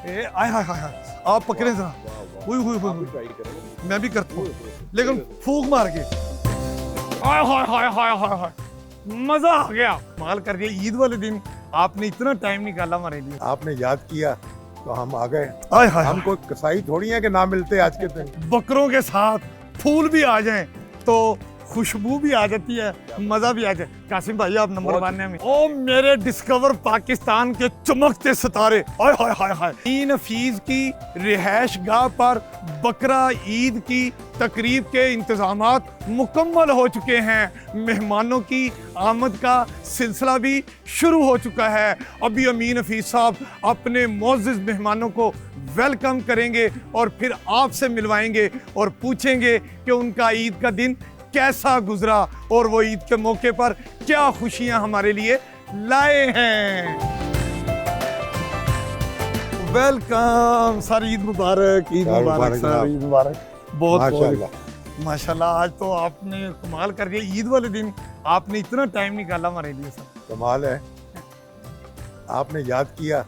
आय हाय hi हाय, आप पकड़े जरा। मैं भी करता हूँ लेकिन फूक मार के। हाय हाय हाय हाय हाय हाय, मजा आ गया। कमाल कर दिया, ईद वाले दिन आपने इतना टाइम निकाला हमारे लिए। आपने याद किया तो हम आ गए। हाय हाय, हम कोई कसाई थोड़ी है कि ना मिलते आज के दिन। बकरों के साथ फूल भी आ जाएं तो खुशबू भी आ जाती है, मजा भी आ जाए। कासिम भाई आप नंबर 1 में। ओ मेरे डिस्कवर पाकिस्तान के चमकते सितारे, हाय हाय हाय हाय। तीन फीस की रिहाइश गाह पर बकरा ईद की तकरीब के इंतजामात मुकम्मल हो चुके हैं। मेहमानों की आमद का सिलसिला भी शुरू हो चुका है। अभी अमीन हफीज साहब अपने मोअज़्ज़िज़ मेहमानों को वेलकम करेंगे और फिर आपसे मिलवाएंगे और पूछेंगे कि उनका ईद का दिन कैसा गुजरा और वो ईद के मौके पर क्या खुशियां हमारे लिए लाए हैं। वेलकम सर, ईद मुबारक, ईद मुबारक सर, ईद मुबारक। बहुत माशाल्लाह माशाल्लाह, आज तो आपने कमाल कर दिया। ईद वाले दिन आपने इतना टाइम निकाला हमारे लिए सर, कमाल है। आपने याद किया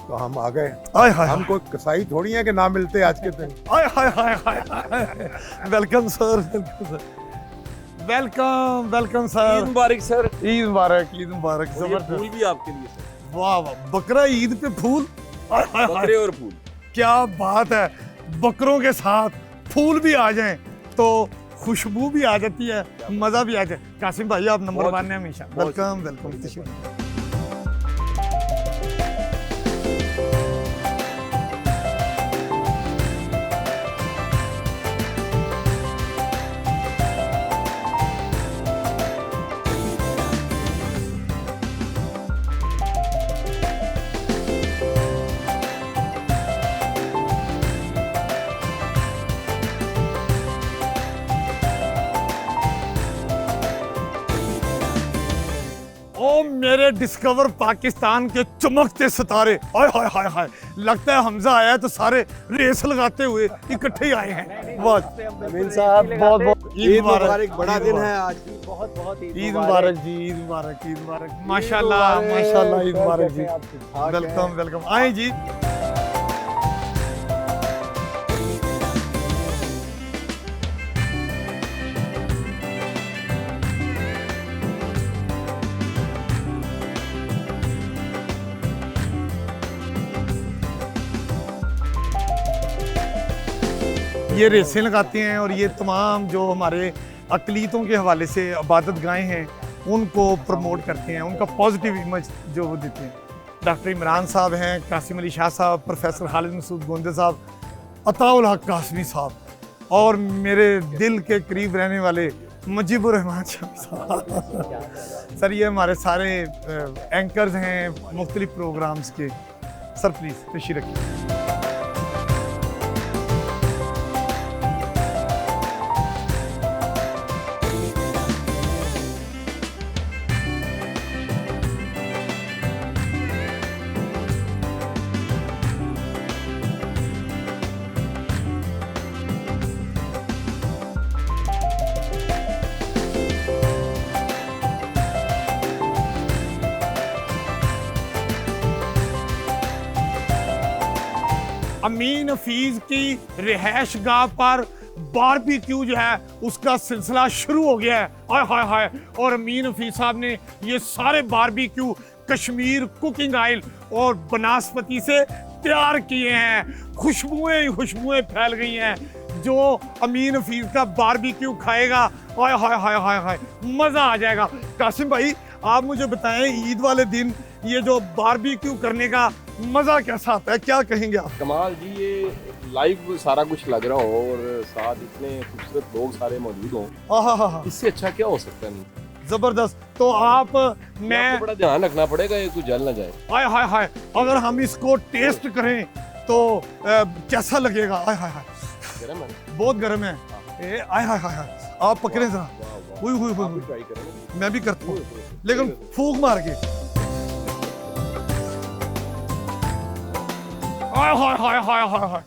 तो हम आ गए। हाय हाय, हम कोई कसाई थोड़ी है कि ना मिलते आज के दिन। Hi hi hi hi. Welcome sir, welcome sir, welcome welcome sir. Eid मुबारक सर। ईद मुबारक, ईद मुबारक। और ये जबरदस्त, फूल भी आपके लिए सर। वाह वाह, बकरा ईद पे फूल, हाय हाय हाय, बकरे और फूल। क्या बात है। बकरों के साथ फूल भी आ जाएं तो खुशबू भी आ जाती है, मजा भी आ जाए। कासिम भाई आप नंबर 1 है हमेशा। Welcome welcome. ओ मेरे डिस्कवर पाकिस्तान के चमकते सितारे, हाय हाय हाय हाय। लगता है हमजा आया है तो सारे रेस लगाते हुए इकट्ठे ही आए हैं। बहुत अमीन साहब बहुत बहुत ईद मुबारक। बड़ा दिन है आज। बहुत बहुत ईद मुबारक जी, ईद मुबारक, ईद मुबारक। माशाल्लाह माशाल्लाह, ईद मुबारक जी। वेलकम वेलकम, आए जी। ये रेसें लगाते हैं और ये तमाम जो हमारे अकलीतों के हवाले से इबादत गाहें हैं उनको प्रमोट करते हैं, उनका पॉजिटिव इमेज जो वो देते हैं। डॉक्टर इमरान साहब हैं, कासिम अली शाह साहब, प्रोफेसर खालिद मसूद गोंदे साहब, अताउल हक कासमी साहब और मेरे दिल के करीब रहने वाले मुजीबुर रहमान साहब। सर ये हमारे सारे एंकर्स हैं मुख्तलिफ प्रोग्राम्स के। सर प्लीज़ तशरीफ रखिए। अमीन हफीज की रिहाइश गाह पर बारबेक्यू जो है उसका सिलसिला शुरू हो गया है। हाय हाय हाय। और अमीन हफीज साहब ने ये सारे बारबेक्यू कश्मीर कुकिंग ऑयल और बनास्पति से तैयार किए हैं। खुशबुएं ही खुशबुएं फैल गई हैं। जो अमीन हफीज का बारबेक्यू खाएगा, हाय हाय हाय हाय हाय, मजा आ जाएगा। कासिम भाई आप मुझे बताएं, ईद वाले दिन ये जो बारबेक्यू करने का मजा कैसा आता है, क्या कहेंगे आप? कमाल जी, ये लाइव सारा कुछ लग रहा हो और साथ इतने खूबसूरत लोग सारे मौजूद हों, हाँ, इससे अच्छा क्या हो सकता है? जबरदस्त। तो आप मैं आपको बड़ा ध्यान रखना पड़ेगा ये कुछ जल ना जाए। हाय हाय हाय, अगर हम इसको टेस्ट करें तो कैसा लगेगा? हाय हाय हाय, गरम है? बहुत गर्म है। हाय हाय हाय हाय, आप पकड़े जरा। हुई ट्राई करेंगे। मैं भी करता हूँ लेकिन फूक मार के। हाय हाय हाय हाय हाय हाय,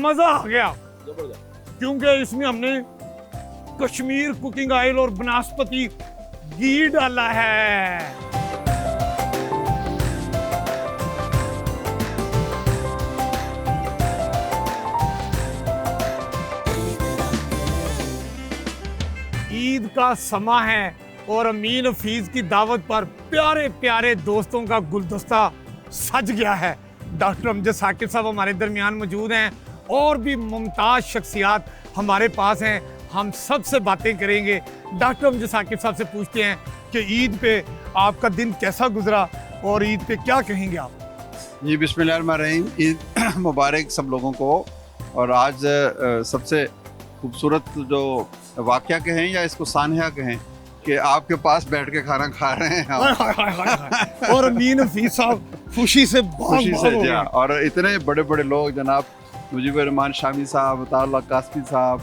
मजा आ गया। जबरदस्त। क्योंकि इसमें हमने कश्मीर कुकिंग ऑयल और बनास्पति घी डाला है। का समा है और अमीन हफीज की दावत पर प्यारे प्यारे दोस्तों का गुलदस्ता सज गया है। डॉक्टर अमजद साकिब साहब हमारे दरमियान मौजूद हैं और भी मुमताज़ शख्सियात हमारे पास हैं। हम सबसे बातें करेंगे। डॉक्टर अमजद साकिब साहब से पूछते हैं कि ईद पे आपका दिन कैसा गुजरा और ईद पे क्या कहेंगे आप? जी बिस्मिल्लाहिर्रहमानिर्रहीम, ईद मुबारक सब लोगों को। और आज सबसे खूबसूरत जो वाक़या कहें या इसको सानहा कहें कि आपके पास बैठ के खाना खा रहे हैं हम। हाय हाय हाय हाय हाय। और अमीन हफीज साहब खुशी से खुशी से जी हाँ। और इतने बड़े बड़े लोग जनाब मुजीबुर रहमान शामी साहब, अताउल्लाह कासमी साहब,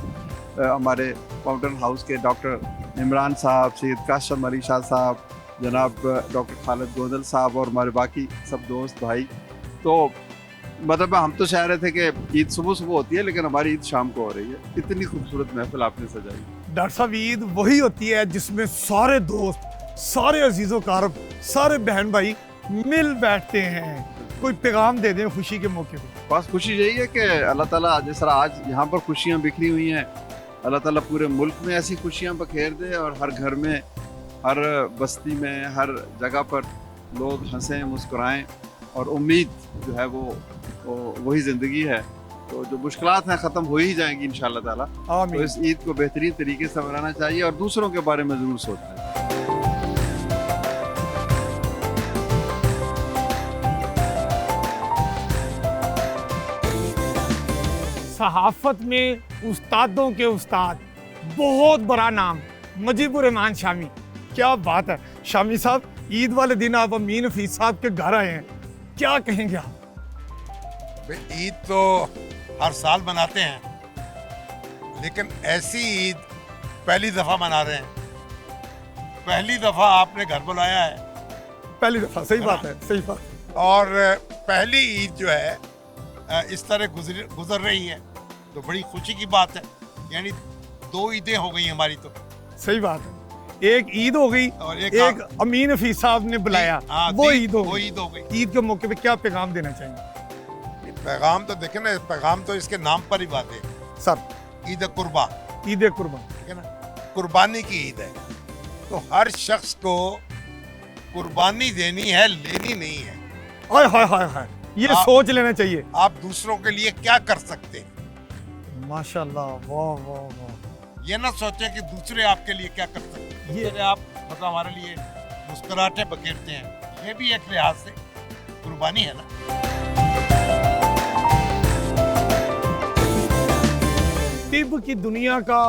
हमारे फाउंटेन हाउस के डॉक्टर इमरान साहब, सैयद कासम अली शाह साहब, जनाब डॉक्टर खालिद गोंदल साहब और हमारे बाकी सब दोस्त भाई। तो मतलब हम तो चाह रहे थे कि ईद सुबह सुबह होती है लेकिन हमारी ईद शाम को हो रही है। इतनी खूबसूरत महफिल आपने सजाई। डॉक्टर साहब, ईद वही होती है जिसमें सारे दोस्त, सारे अजीज़ो कारब, सारे बहन भाई मिल बैठते हैं। कोई पैगाम दे दें खुशी के मौके पर। बस खुशी यही है कि अल्लाह ताला जिस तरह आज यहाँ पर खुशियाँ बिखरी हुई हैं, अल्लाह ताला पूरे मुल्क में ऐसी खुशियाँ बखेर दे और हर घर में, हर बस्ती में, हर जगह पर लोग हंसें मुस्कुराएं और उम्मीद जो है वो वही ज़िंदगी है। तो जो मुश्किलात हैं ख़त्म हो ही जाएंगी इंशाअल्लाह ताला। तो इस ईद को बेहतरीन तरीके से मनाना चाहिए और दूसरों के बारे में ज़रूर सोचना चाहिए। सहाफ़त में उस्तादों के उस्ताद, बहुत बड़ा नाम, मुजीबुर रहमान शामी। क्या बात है शामी साहब, ईद वाले दिन आप अमीन हफीज साहब के घर आए हैं, क्या कहेंगे आप? ईद तो हर साल मनाते हैं लेकिन ऐसी ईद पहली दफ़ा मना रहे हैं। पहली दफ़ा आपने घर बुलाया है। पहली दफ़ा, सही बात है, सही बात। और पहली ईद जो है इस तरह गुजर रही है तो बड़ी खुशी की बात है। यानी 2 ईदें हो गई हमारी। तो सही बात है, एक ईद हो गई और एक अमीन हफीज साहब ने बुलाया, वो ईद हो गई। ईद के मौके पे क्या पैगाम देना चाहिए? पैगाम तो देखे ना, पैगाम तो इसके नाम पर ही बात है सर। ईद कुर्बा, ईद कुर्बा, ठीक है ना, कुर्बानी की ईद है। तो हर शख्स को कुर्बानी देनी है, लेनी नहीं है। हाय हाय हाय हाय, ये सोच लेना चाहिए। आप दूसरों के लिए क्या कर सकते हैं? माशाल्लाह, वाह वाह वाह। ये ना सोचें कि दूसरे आपके लिए क्या कर सकते हैं। ये आप मतलब हमारे लिए मुस्कुराहटें बखेरते हैं, ये भी एक लिहाज से कुर्बानी है ना। तिब की दुनिया का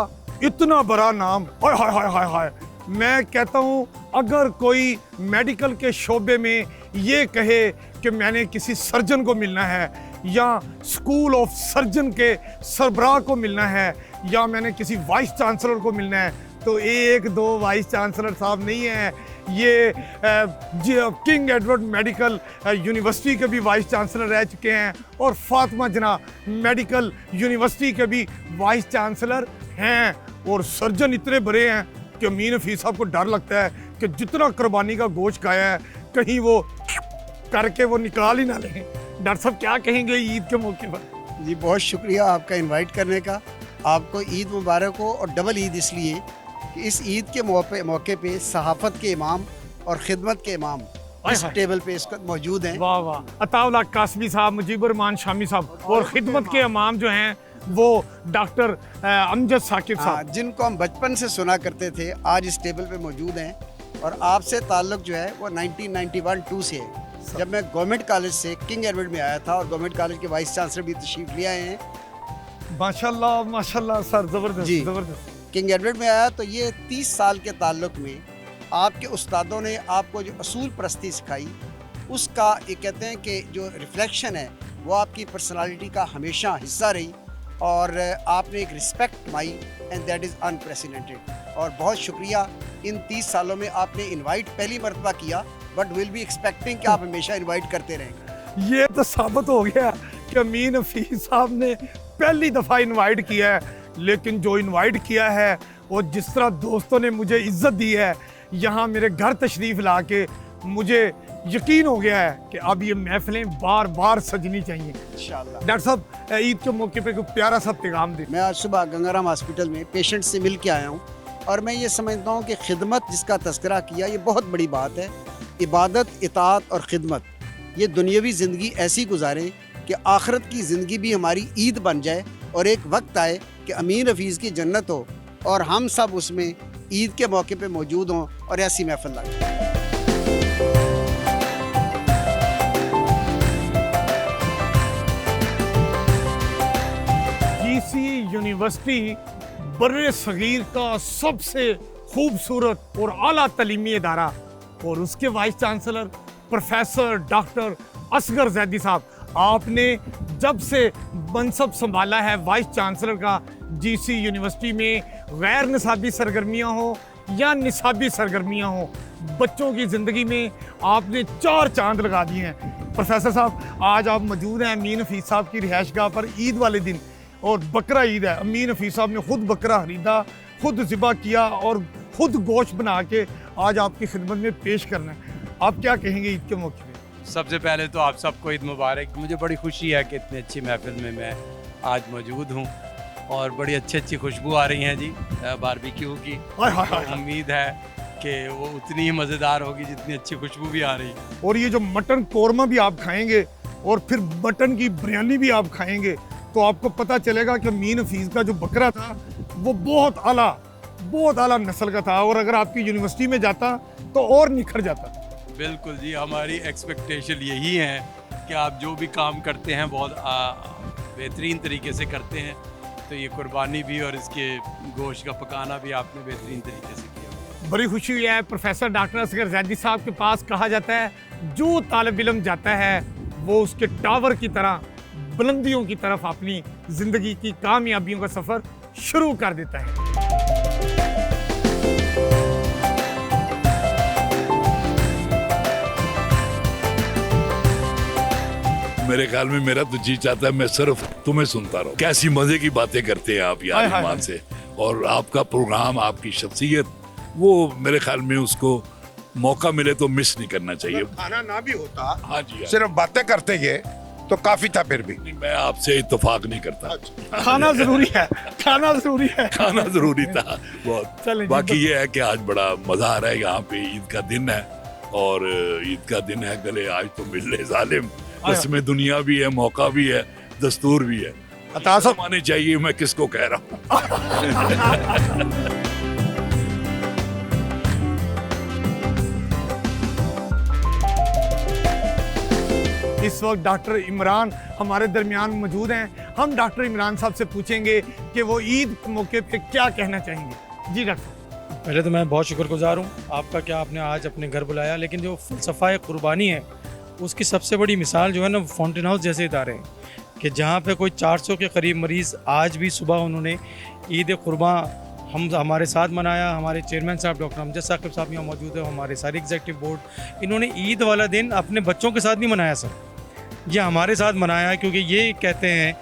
इतना बड़ा नाम, हाय हाय हाय हाय हाय। मैं कहता हूँ अगर कोई मेडिकल के शोबे में ये कहे कि मैंने किसी सर्जन को मिलना है या स्कूल ऑफ सर्जन के सरबराह को मिलना है या मैंने किसी वाइस चांसलर को मिलना है, तो 1-2 वाइस चांसलर साहब नहीं है, ये किंग एडवर्ड मेडिकल यूनिवर्सिटी के भी वाइस चांसलर रह चुके हैं और फातिमा जना मेडिकल यूनिवर्सिटी के भी वाइस चांसलर हैं। और सर्जन इतने बड़े हैं कि अमीन हफीज साहब को डर लगता है कि जितना कुर्बानी का गोश्त खाया है कहीं वो करके वो निकाल ही ना लें। डॉक्टर साहब क्या कहेंगे ईद के मौके पर? जी बहुत शुक्रिया आपका इनवाइट करने का। आपको ईद मुबारक हो और डबल ईद इसलिए कि इस ईद के मौके पे सहाफ़त के इमाम और खिदमत के इमाम इस टेबल पे इस वक्त मौजूद हैं। वाह वाह। अताउल्लाह कासमी साहब, मुजीबुर रहमान शामी साहब और खिदमत के इमाम जो हैं वो डॉक्टर अमजद साकिब साहब, जिनको हम बचपन से सुना करते थे, आज इस टेबल पे मौजूद हैं। और आपसे ताल्लुक़ जो है वो 1991-2 से है, जब मैं गवर्नमेंट कॉलेज से किंग एडवर्ड में आया था और गवर्नमेंट कॉलेज के वाइस चांसलर भी तशरीफ ले आए हैं। माशाल्लाह माशाल्लाह सर, जबरदस्त जबरदस्त। किंग एडवर्ड में आया तो ये 30 साल के ताल्लुक़ में आपके उस्तादों ने आपको जो असूल परस्ती सिखाई, उसका ये कहते हैं कि जो रिफ्लेक्शन है वो आपकी पर्सनालिटी का हमेशा हिस्सा रही और आपने एक रिस्पेक्ट कमाई एंड दैट इज़ अनप्रेसिडेंटेड। और बहुत शुक्रिया, इन 30 सालों में आपने इनवाइट पहली मरतबा किया, बट विल बी एक्सपेक्टिंग कि आप हमेशा इनवाइट करते रहेंगे। ये तो साबित हो गया कि अमीन हफीज साहब ने पहली दफ़ा इनवाइट किया है, लेकिन जो इनवाइट किया है और जिस तरह दोस्तों ने मुझे इज्जत दी है, यहाँ मेरे घर तशरीफ़ ला के मुझे यकीन हो गया है कि अब ये महफिलें बार बार सजनी चाहिए इंशाअल्लाह। डॉक्टर साहब, ईद के मौके पे कोई प्यारा सा पैगाम दे। मैं आज सुबह गंगाराम हॉस्पिटल में पेशेंट से मिल के आया हूँ और मैं ये समझता हूँ कि खिदमत जिसका तस्करा किया ये बहुत बड़ी बात है। इबादत, इताअत और खिदमत, ये दुनियावी ज़िंदगी ऐसी गुजारें कि आखिरत की ज़िंदगी भी हमारी ईद बन जाए और एक वक्त आए कि अमीर हफीज़ की जन्नत हो और हम सब उसमें ईद के मौके पे मौजूद हों और ऐसी महफिल लगे। जीसी यूनिवर्सिटी बर्रे सगीर का सबसे खूबसूरत और आला तलीमी इदारा और उसके vice chancellor professor doctor Asghar Zaidi साहब, आपने जब से मनसब संभाला है वाइस चांसलर का जीसी यूनिवर्सिटी में, गैर निसाबी सरगर्मियां हो या निसाबी सरगर्मियां हो, बच्चों की ज़िंदगी में आपने 4 चांद लगा दिए हैं। प्रोफेसर साहब, आज आप मौजूद हैं अमीन हफीज़ साहब की रिहाइशगाह पर ईद वाले दिन और बकरा ईद है। अमीन हफीज़ साहब ने खुद बकरा खरीदा, खुद ज़िबा किया और खुद गोश्त बना के आज आपकी खिदमत में पेश करना है। आप क्या कहेंगे ईद के मौके पे? सबसे पहले तो आप सबको ईद मुबारक। मुझे बड़ी खुशी है कि इतनी अच्छी महफिल में मैं आज मौजूद हूँ और बड़ी अच्छी खुशबू आ रही हैं जी बारबेक्यू की। हाय हाय हाय। उम्मीद है कि वो उतनी ही मज़ेदार होगी जितनी अच्छी खुशबू भी आ रही है। और ये जो मटन कौरमा भी आप खाएंगे और फिर मटन की बिरयानी भी आप खाएंगे तो आपको पता चलेगा कि अमीन हफीज़ का जो बकरा था वो बहुत आला नस्ल का था और अगर आपकी यूनिवर्सिटी में जाता तो और निखर जाता। बिल्कुल जी, हमारी एक्सपेक्टेशन यही है कि आप जो भी काम करते हैं बहुत बेहतरीन तरीके से करते हैं। तो ये कुर्बानी भी और इसके गोश्त का पकाना भी आपने बेहतरीन तरीके से किया। बड़ी खुशी हुई है। प्रोफेसर डॉक्टर असगर जैदी साहब के पास कहा जाता है जो तालिब इल्म जाता है वो उसके टावर की तरह बुलंदियों की तरफ अपनी ज़िंदगी की कामयाबियों का सफ़र शुरू कर देता है। मेरे ख्याल में मेरा तो जी चाहता है मैं सिर्फ तुम्हें सुनता रहूं। कैसी मजे की बातें करते हैं आप यार हाय, ईमान से, और आपका प्रोग्राम, आपकी शख्सियत, वो मेरे ख्याल में उसको मौका मिले तो मिस नहीं करना चाहिए। खाना ना भी होता, हाँ जी, सिर्फ बातें करते गए तो काफी था। फिर भी मैं आपसे इत्तेफाक नहीं करता। खाना ज़रूरी है, खाना ज़रूरी है। खाना जरूरी था बहुत। चलें जी, बाकी ये है कि आज बड़ा मजा आ रहा है। यहाँ पे ईद का दिन है और ईद का दिन है, गले आज तो मिल जालिम। इसमें दुनिया भी है, मौका भी है, दस्तूर भी है। अता साहब आने चाहिए, मैं किसको कह रहा हूँ। इस वक्त डॉक्टर इमरान हमारे दरमियान मौजूद हैं। हम डॉक्टर इमरान साहब से पूछेंगे कि वो ईद के मौके पे क्या कहना चाहेंगे। जी डॉक्टर साहब। पहले तो मैं बहुत शुक्रगुजार हूँ आपका कि आपने आज अपने घर बुलाया, लेकिन जो फ़लसफ़ा कुर्बानी है उसकी सबसे बड़ी मिसाल जो है ना फाउंटेन हाउस जैसे इदारे हैं कि जहाँ पे कोई 400 के करीब मरीज़ आज भी सुबह उन्होंने ईद कुर्बां हमारे साथ मनाया। हमारे चेयरमैन साहब डॉक्टर अमजद साकिब साहब यहाँ मौजूद है, हमारे सारे एग्जीक्यूटिव बोर्ड, इन्होंने ईद वाला दिन अपने बच्चों के साथ नहीं मनाया सर, ये हमारे साथ मनाया। क्योंकि ये कहते हैं,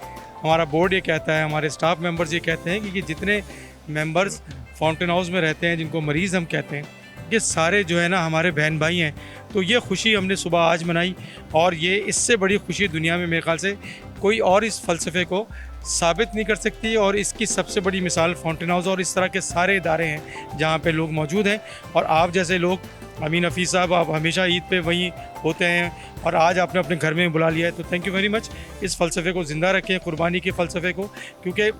हमारा बोर्ड ये कहता है, हमारे स्टाफ मेंबर्स ये कहते हैं कि जितने मेंबर्स फाउंटेन हाउस में रहते हैं, जिनको मरीज़ हम कहते हैं, ये सारे जो है ना हमारे बहन भाई हैं। तो ये खुशी हमने सुबह आज मनाई और ये इससे बड़ी खुशी दुनिया में मेरे ख्याल से कोई और इस फ़लसफ़े को साबित नहीं कर सकती। और इसकी सबसे बड़ी मिसाल फाउंटेन हाउस और इस तरह के सारे इदारे हैं जहाँ पे लोग मौजूद हैं। और आप जैसे लोग, अमीन हफीज़ साहब, आप हमेशा ईद पे वहीं होते हैं और आज आपने अपने घर में बुला लिया है, तो थैंक यू वेरी मच। इस फ़लसफ़े को ज़िंदा रखें, कुर्बानी के फ़लसफ़े को, क्योंकि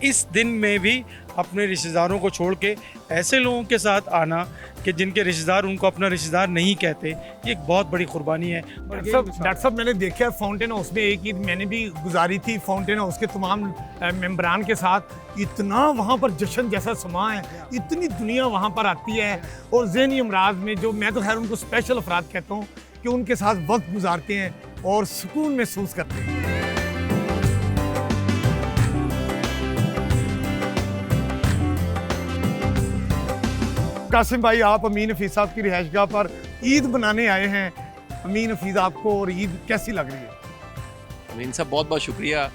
इस दिन में भी अपने रिश्तेदारों को छोड़ के ऐसे लोगों के साथ आना कि जिनके रिश्तेदार उनको अपना रिश्तेदार नहीं कहते, ये एक बहुत बड़ी कुर्बानी है। डॉक्टर साहब मैंने देखा है फाउंटेन हाउस में एक ईद मैंने भी गुजारी थी फाउंटेन हाउस के तमाम मेंबरान के साथ। इतना वहाँ पर जश्न जैसा समा है, इतनी दुनिया वहाँ पर आती है और ज़हनी अमराज में जो मैं तो खैर उनको स्पेशल अफराद कहता हूँ कि उनके साथ वक्त गुजारते हैं और सुकून महसूस करते हैं। कासिम भाई, आप अमीन हफीज़ साहब की रिहाइशगाह पर ईद बनाने आए हैं। अमीन हफीज़, आपको और ईद कैसी लग रही है? अमीन साहब बहुत बहुत शुक्रिया।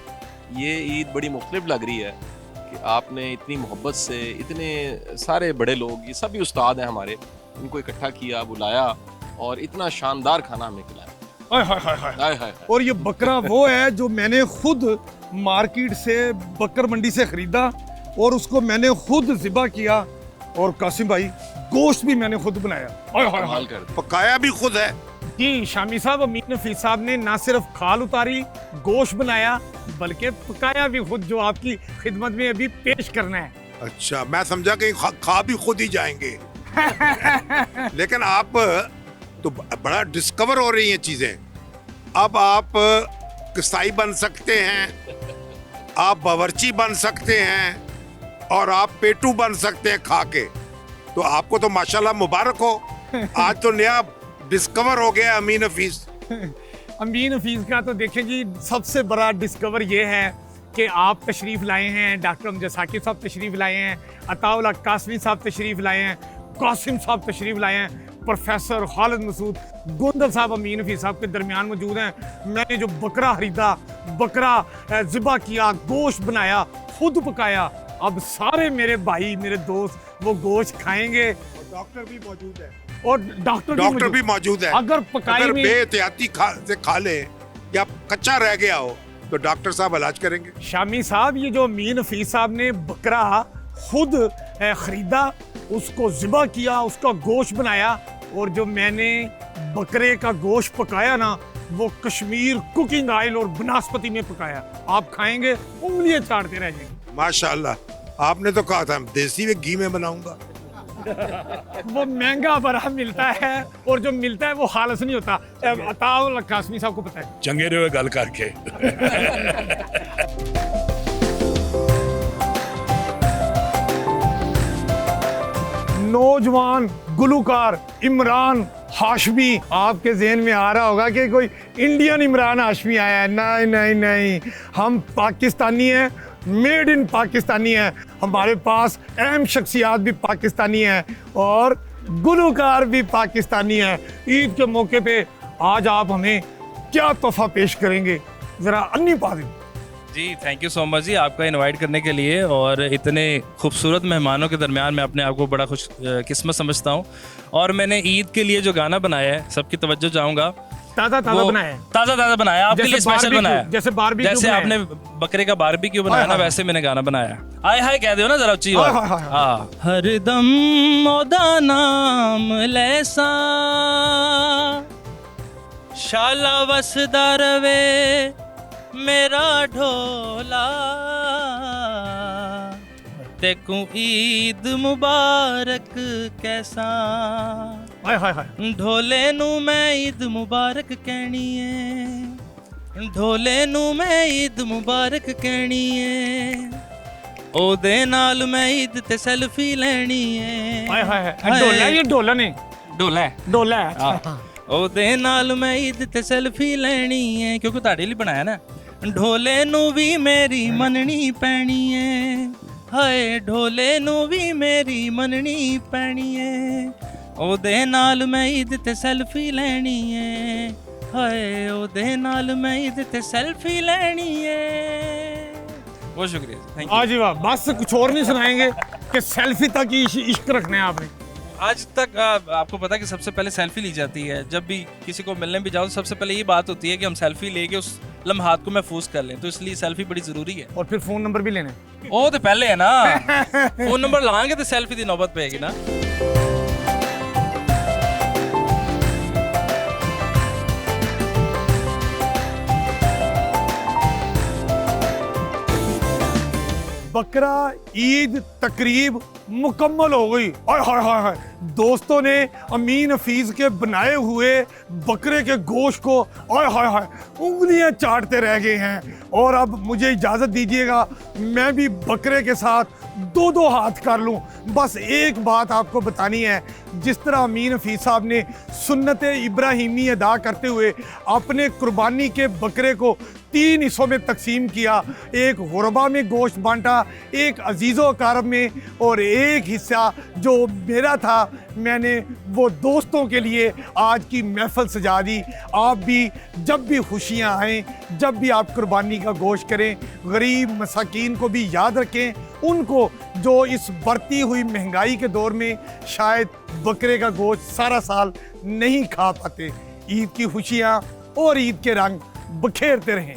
ये ईद बड़ी मुख्तलिफ लग रही है कि आपने इतनी मोहब्बत से इतने सारे बड़े लोग, ये सभी उस्ताद हैं हमारे, उनको इकट्ठा किया, बुलाया और इतना शानदार खाना हमें खिलाया। हाय हाय हाय हाय। हाय हाय। और ये बकरा वो है जो मैंने खुद मार्केट से बकर मंडी से ख़रीदा और उसको मैंने खुद ज़िबा किया और कासिम भाई गोश्त भी मैंने खुद बनाया। हाय हाय हाय। कर पकाया भी खुद है। जी शामी साहब, अमीन हफीज साहब ने ना सिर्फ खाल उतारी, गोश्त बनाया, बल्कि पकाया भी खुद, जो आपकी खिदमत में अभी पेश करना है। अच्छा, मैं समझा कि खा भी खुद ही जाएंगे। लेकिन आप तो बड़ा डिस्कवर हो रही हैं चीजें। अब आप कसाई बन सकते हैं, आप बावर्ची बन सकते हैं, और आप पेटू बन सकते हैं खा के। तो आपको तो माशाल्लाह मुबारक हो, आज तो नया डिस्कवर हो गया अमीन हफीज। अमीन हफीज का तो देखें जी, सबसे बड़ा डिस्कवर ये है कि आप तशरीफ लाए हैं, डॉक्टर अमजद साकिब साहब तशरीफ लाए हैं, अताउल हक कासमी साहब तशरीफ लाए हैं, कासिम साहब तशरीफ लाए हैं, प्रोफेसर खालिद मसूद गोंदल साहब अमीन हफीज साहब के दरमियान मौजूद हैं। मैंने जो बकरा खरीदा, बकरा ज़िबा किया, गोश्त बनाया, खुद पकाया। अब सारे मेरे भाई, मेरे दोस्त वो गोश्त खाएंगे। डॉक्टर भी मौजूद है, और डॉक्टर भी मौजूद है। अगर पकाई में बेहतियाती से खा ले या कच्चा रह गया हो तो डॉक्टर साहब इलाज करेंगे। शामी साहब, ये जो अमीन हफीज साहब ने बकरा खुद खरीदा, उसको ज़िबा किया, उसका गोश्त बनाया, और जो मैंने बकरे का गोश्त पकाया ना, वो कश्मीर कुकिंग ऑयल और बनस्पति में पकाया। आप खाएंगे उंगलियां चाटते रह जाएंगे। माशाल्लाह, आपने तो कहा था देसी में घी में बनाऊंगा। वो महंगा बड़ा मिलता है, और जो मिलता है वो खालस नहीं होता। अताउल हक कासमी साहब को पता है। चंगे रहे गल करके। नौजवान गुलूकार इमरान हाशमी, आपके जहन में आ रहा होगा कि कोई इंडियन इमरान हाशमी आया है। नहीं नहीं नहीं, हम पाकिस्तानी हैं, मेड इन पाकिस्तानी है। हमारे पास अहम शख्सियात भी पाकिस्तानी हैं और गुलूकार भी पाकिस्तानी हैं। ईद के मौके पे आज आप हमें क्या तोहफा पेश करेंगे, ज़रा अन्नी पादी। जी थैंक यू सो मच जी, आपका इनवाइट करने के लिए, और इतने खूबसूरत मेहमानों के दरमियान मैं अपने आप को बड़ा खुश किस्मत समझता हूँ। और मैंने ईद के लिए जो गाना बनाया है, सबकी तवज्जो चाहूँगा। ताज़ा बनाया, ताज़ा बनाया, आपके लिए स्पेशल बनाया। जैसे आपने बकरे का बारबेक्यू बनाया ना, वैसे मैंने गाना बनाया। आय हाय कह दो ना जरा उच्ची बात। हरदम ओदा नाम लैसा शाला वसदा रवे मेरा ढोला, तेकू ईद मुबारक कैसा। हाय हाय हाय। ढोले नू मैं ईद मुबारक कहनी है, ढोले नू मैं ईद मुबारक कहनी है, ओदे नाल मैं ईद ते सेल्फी लेनी है। हाय हाय हाय। ढोला, ये ढोला नहीं, ढोला है, ढोला है। ओदे नाल मैं ईद ते सेल्फी लेनी है, क्योंकि ਤੁਹਾਡੇ ਲਈ ਬਣਾਇਆ ना। ढोले नू भी मेरी मननी पैनी है, हाय ढोले नू भी मेरी मननी पैनी है, ओदे नाल मैं ईद ते सेल्फी लेनी है, हाय ओदे नाल मैं ईद ते सेल्फी लेनी है। बहुत शुक्रिया, थैंक यू। आज जी वाह, बस कुछ और नहीं सुनाएंगे कि सेल्फी तक ही इश्क रखना है आपने। आज तक आपको पता है कि सबसे पहले सेल्फी ली जाती है। जब भी किसी को मिलने भी जाओ तो सबसे पहले ये बात होती है कि हम सेल्फी लेके उस लम्हात को महफूज कर लें, तो इसलिए सेल्फी बड़ी जरूरी है। और फिर फोन नंबर भी लेने, वो तो पहले है ना। फोन नंबर लाएंगे तो सेल्फी की नौबत पे आएगी ना। बकरा ईद तकरीब मुकम्मल हो गई। हाय हाय हाय हाय। दोस्तों ने अमीन हफीज के बनाए हुए बकरे के गोश्त को हाय हाय हाय उंगलियां चाटते रह गए हैं। और अब मुझे इजाज़त दीजिएगा, मैं भी बकरे के साथ दो दो हाथ कर लूं। बस एक बात आपको बतानी है, जिस तरह अमीन हफीज साहब ने सुन्नत इब्राहिमी अदा करते हुए अपने कुर्बानी के बकरे को 3 हिस्सों में तकसीम किया, एक गुरबा में गोश्त बांटा, एक अजीज़ो अकारब में, और एक हिस्सा जो मेरा था मैंने वो दोस्तों के लिए आज की महफिल सजा दी। आप भी जब भी खुशियाँ आएँ, जब भी आप कुर्बानी का गोश्त करें, गरीब मसाकीन को भी याद रखें, उनको जो इस बढ़ती हुई महंगाई के दौर में शायद बकरे का गोश्त सारा साल नहीं खा पाते। ईद की खुशियाँ और ईद के रंग बखेरते रहें।